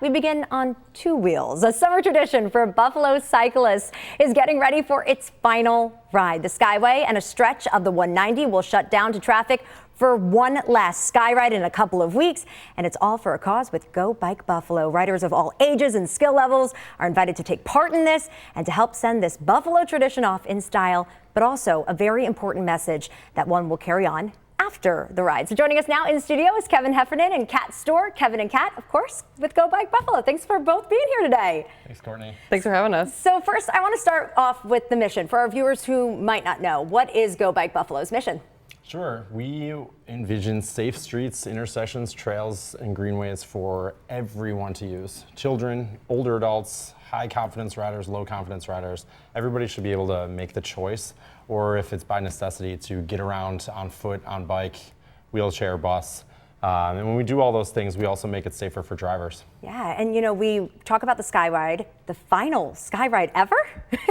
we begin on two wheels. A summer tradition for Buffalo cyclists is getting ready for its final ride. The Skyway and a stretch of the 190 will shut down to traffic for one last SkyRide in a couple of weeks, and it's all for a cause with GObike Buffalo. Riders of all ages and skill levels are invited to take part in this and to help send this Buffalo tradition off in style, but also a very important message that one will carry on after the ride. So joining us now in studio is Kevin Heffernan and Kat Storr. Kevin and Kat, of course, with GObike Buffalo. Thanks for both being here today. Thanks, Courtney. Thanks for having us. So first, I want to start off with the mission. For our viewers who might not know, what is GObike Buffalo's mission? Sure. We envision safe streets, intersections, trails, and greenways for everyone to use. Children, older adults, high confidence riders, low confidence riders. Everybody should be able to make the choice, or if it's by necessity, to get around on foot, on bike, wheelchair, bus. And when we do all those things, we also make it safer for drivers. Yeah, and you know, we talk about the SkyRide, the final SkyRide ever.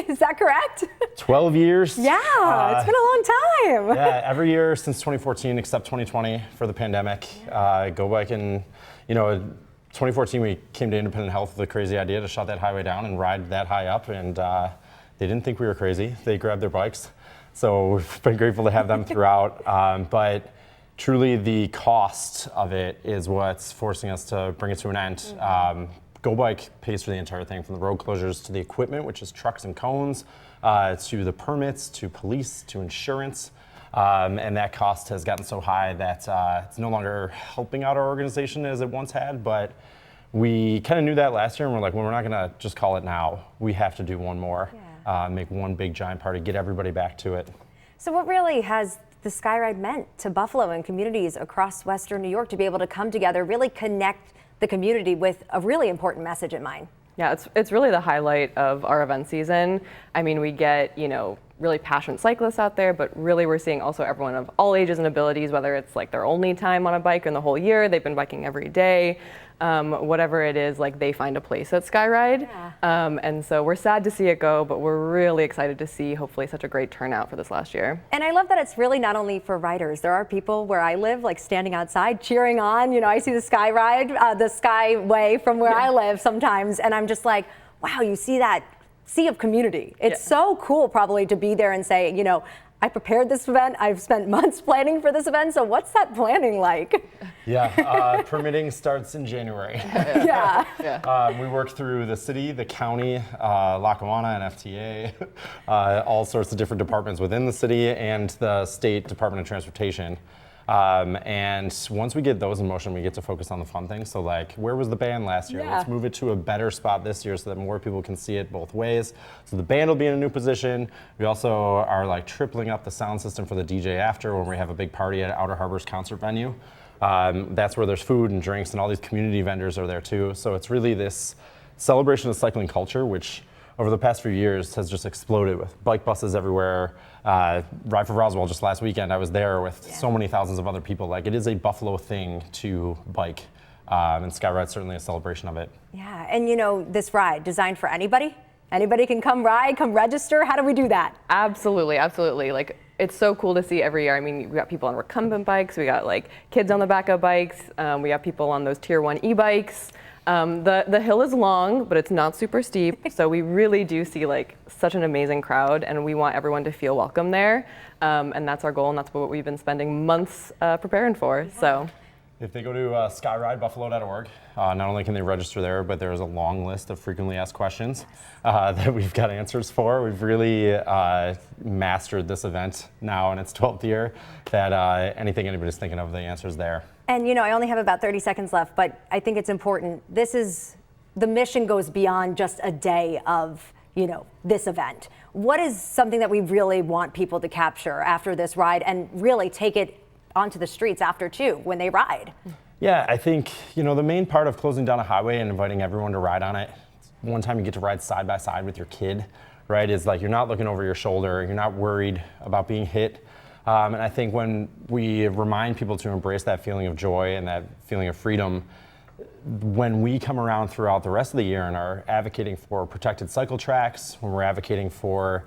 Is that correct? 12 years. Yeah, it's been a long time. Yeah, every year since 2014, except 2020 for the pandemic. GObike, and you know, 2014 we came to Independent Health with a crazy idea to shut that highway down and ride that high up, and they didn't think we were crazy. They grabbed their bikes, so we've been grateful to have them throughout. But truly, the cost of it is what's forcing us to bring it to an end. GObike pays for the entire thing, from the road closures to the equipment, which is trucks and cones, to the permits, to police, to insurance. And that cost has gotten so high that it's no longer helping out our organization as it once had. But we kind of knew that last year, and we're like, well, we're not going to just call it now. We have to do one more, make one big giant party, get everybody back to it. So what really has the SkyRide meant to Buffalo and communities across Western New York to be able to come together, really connect the community with a really important message in mind? Yeah, it's really the highlight of our event season. I mean, we get, you know, really passionate cyclists out there, but really we're seeing also everyone of all ages and abilities, whether it's like their only time on a bike in the whole year, they've been biking every day, whatever it is, like they find a place at SkyRide. And so we're sad to see it go, but we're really excited to see hopefully such a great turnout for this last year. And I love that it's really not only for riders. There are people where I live, like standing outside cheering on. You know, I see the SkyRide, the Skyway from where I live sometimes, and I'm just like, wow, you see that sea of community. It's so cool probably to be there and say, you know, I prepared this event, I've spent months planning for this event, so what's that planning like? Yeah, permitting starts in January. We work through the city, the county, Lackawanna and FTA, all sorts of different departments within the city, and the state Department of Transportation. And once we get those in motion, we get to focus on the fun things. So like, where was the band last year? Let's move it to a better spot this year so that more people can see it both ways. So the band will be in a new position. We also are like tripling up the sound system for the DJ after, when we have a big party at Outer Harbor's concert venue. That's where there's food and drinks, and all these community vendors are there too. So it's really this celebration of cycling culture, which over the past few years has just exploded with bike buses everywhere. Ride for Roswell just last weekend, I was there with so many thousands of other people. Like, it is a Buffalo thing to bike, and SkyRide's certainly a celebration of it. Yeah, and you know, this ride, designed for anybody? Anybody can come ride, come register. How do we do that? Absolutely, absolutely. Like, it's so cool to see every year. I mean, we got people on recumbent bikes, we got like kids on the back of bikes, we got people on those Tier 1 e-bikes. The hill is long, but it's not super steep, so we really do see like such an amazing crowd, and we want everyone to feel welcome there, and that's our goal, and that's what we've been spending months preparing for. So if they go to skyridebuffalo.org, not only can they register there, but there's a long list of frequently asked questions that we've got answers for. We've really mastered this event now in its 12th year, that anything anybody's thinking of, the answer's there. And you know, I only have about 30 seconds left, but I think it's important. The mission goes beyond just a day of, you know, this event. What is something that we really want people to capture after this ride, and really take it onto the streets after too, when they ride? Yeah, I think, you know, the main part of closing down a highway and inviting everyone to ride on it, one time you get to ride side by side with your kid, right, is like, you're not looking over your shoulder, you're not worried about being hit. And I think when we remind people to embrace that feeling of joy and that feeling of freedom, when we come around throughout the rest of the year and are advocating for protected cycle tracks, when we're advocating for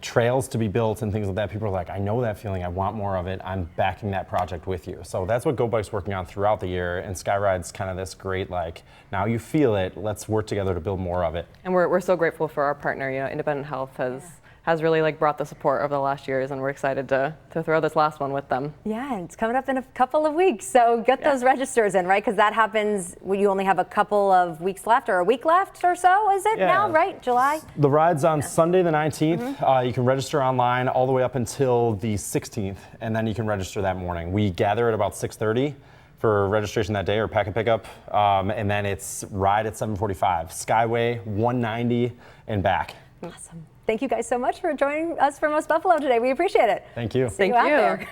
trails to be built and things like that. People are like, I know that feeling, I want more of it, I'm backing that project with you. So that's what GObike's working on throughout the year, and SkyRide's kind of this great, like, now you feel it, let's work together to build more of it. And we're so grateful for our partner. You know, Independent Health has really like brought the support over the last years, and we're excited to throw this last one with them. Yeah, and it's coming up in a couple of weeks, so get those registers in, right? Because that happens when you only have a couple of weeks left, or a week left or so, is it now, right? July? The ride's on Sunday the 19th. You can register online all the way up until the 16th, and then you can register that morning. We gather at about 6:30 for registration that day, or packet pickup, and then it's ride at 7:45, Skyway 190 and back. Awesome. Thank you guys so much for joining us from West Buffalo today. We appreciate it. Thank you. See you out there.